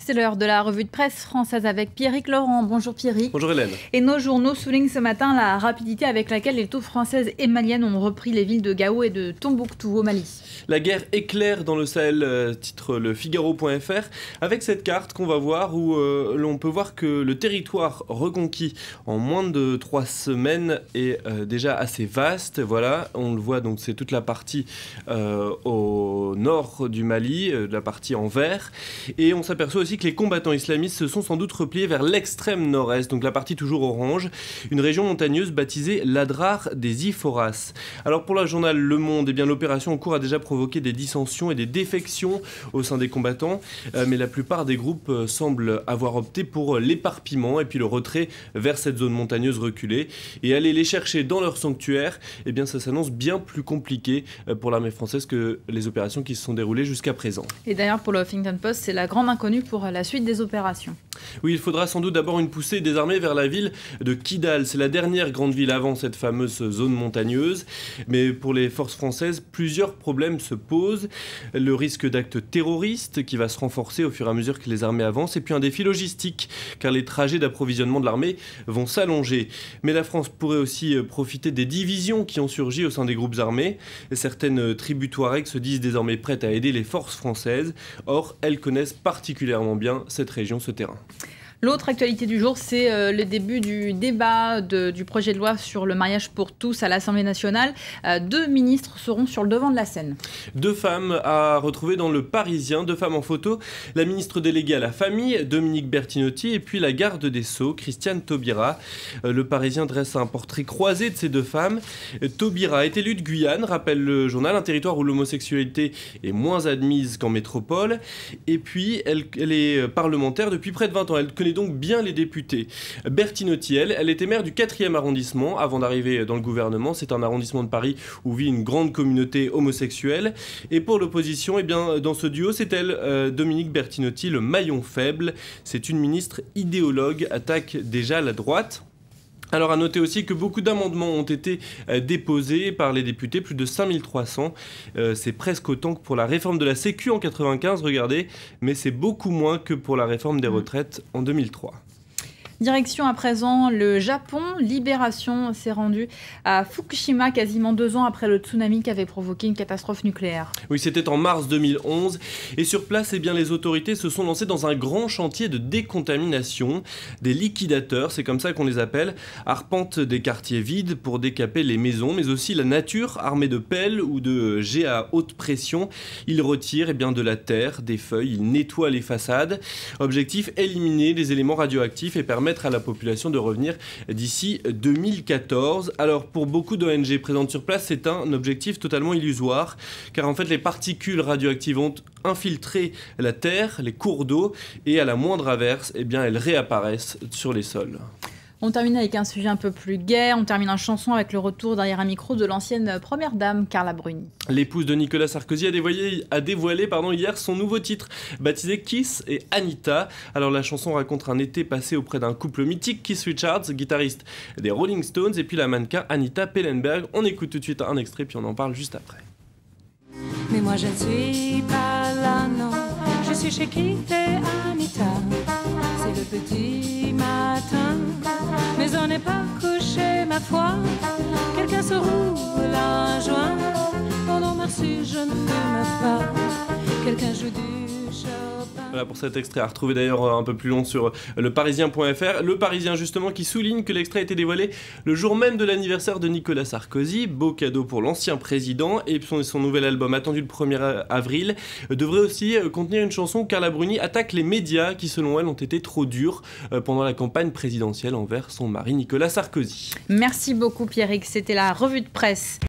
C'est l'heure de la revue de presse française avec Pierrick Laurent. Bonjour Pierrick. Bonjour Hélène. Et nos journaux soulignent ce matin la rapidité avec laquelle les troupes françaises et maliennes ont repris les villes de Gao et de Tombouctou au Mali. La guerre éclaire dans le Sahel, titre le Figaro.fr, avec cette carte qu'on va voir où l'on peut voir que le territoire reconquis en moins de 3 semaines est déjà assez vaste. Voilà, on le voit, donc c'est toute la partie au nord du Mali, la partie en vert, et on s'aperçoit aussi que les combattants islamistes se sont sans doute repliés vers l'extrême nord-est, donc la partie toujours orange, une région montagneuse baptisée l'Adrar des Iforas. Alors pour le journal Le Monde, eh bien, l'opération en cours a déjà provoqué des dissensions et des défections au sein des combattants, mais la plupart des groupes semblent avoir opté pour l'éparpillement et puis le retrait vers cette zone montagneuse reculée, et aller les chercher dans leur sanctuaire, eh bien ça s'annonce bien plus compliqué pour l'armée française que les opérations qui se sont déroulées jusqu'à présent. Et d'ailleurs pour le Huffington Post, c'est la grande inconnue pour la suite des opérations. Oui, il faudra sans doute d'abord une poussée des armées vers la ville de Kidal. C'est la dernière grande ville avant cette fameuse zone montagneuse. Mais pour les forces françaises, plusieurs problèmes se posent. Le risque d'actes terroristes qui va se renforcer au fur et à mesure que les armées avancent. Et puis un défi logistique, car les trajets d'approvisionnement de l'armée vont s'allonger. Mais la France pourrait aussi profiter des divisions qui ont surgi au sein des groupes armés. Certaines tribus Touaregs se disent désormais prêtes à aider les forces françaises. Or, elles connaissent particulièrement bien cette région, ce terrain. L'autre actualité du jour, c'est le début du débat du projet de loi sur le mariage pour tous à l'Assemblée nationale. 2 ministres seront sur le devant de la scène. 2 femmes à retrouver dans Le Parisien, 2 femmes en photo. La ministre déléguée à la famille, Dominique Bertinotti, et puis la garde des Sceaux, Christiane Taubira. Le Parisien dresse un portrait croisé de ces 2 femmes. Taubira est élue de Guyane, rappelle le journal, un territoire où l'homosexualité est moins admise qu'en métropole. Et puis, elle est parlementaire depuis près de 20 ans. Elle connaît donc bien les députés. Bertinotti, elle était maire du 4e arrondissement avant d'arriver dans le gouvernement. C'est un arrondissement de Paris où vit une grande communauté homosexuelle. Et pour l'opposition, eh bien, dans ce duo, c'est elle, Dominique Bertinotti, le maillon faible. C'est une ministre idéologue, attaque déjà la droite. Alors à noter aussi que beaucoup d'amendements ont été déposés par les députés, plus de 5300. C'est presque autant que pour la réforme de la Sécu en 95, regardez, mais c'est beaucoup moins que pour la réforme des retraites en 2003. Direction à présent le Japon. Libération s'est rendue à Fukushima quasiment 2 ans après le tsunami qui avait provoqué une catastrophe nucléaire. Oui, c'était en mars 2011. Et sur place, eh bien, les autorités se sont lancées dans un grand chantier de décontamination. Des liquidateurs, c'est comme ça qu'on les appelle, arpentent des quartiers vides pour décaper les maisons, mais aussi la nature, armée de pelles ou de jets à haute pression. Ils retirent bien, de la terre, des feuilles, ils nettoient les façades. Objectif, éliminer les éléments radioactifs et permettre à la population de revenir d'ici 2014. Alors pour beaucoup d'ONG présentes sur place, c'est un objectif totalement illusoire, car en fait les particules radioactives ont infiltré la terre, les cours d'eau, et à la moindre averse, eh bien, elles réapparaissent sur les sols. On termine avec un sujet un peu plus gai. On termine en chanson avec le retour derrière un micro de l'ancienne première dame, Carla Bruni. L'épouse de Nicolas Sarkozy a dévoilé hier son nouveau titre, baptisé Kiss et Anita. Alors la chanson raconte un été passé auprès d'un couple mythique, Keith Richards, guitariste des Rolling Stones, et puis la mannequin Anita Pallenberg. On écoute tout de suite un extrait, puis on en parle juste après. Mais moi je ne suis pas là, non. Je suis chez Keith et Anita. C'est le petit matin, mais on n'est pas couché, ma foi. Quelqu'un se roule un joint. Oh non merci, je ne fume pas. Quelqu'un joue du Chopin. Voilà pour cet extrait, à retrouver d'ailleurs un peu plus long sur leparisien.fr. Le Parisien justement qui souligne que l'extrait a été dévoilé le jour même de l'anniversaire de Nicolas Sarkozy. Beau cadeau pour l'ancien président, et son nouvel album attendu le 1er avril devrait aussi contenir une chanson où Carla Bruni attaque les médias qui selon elle ont été trop durs pendant la campagne présidentielle envers son mari Nicolas Sarkozy. Merci beaucoup Pierrick, c'était la revue de presse.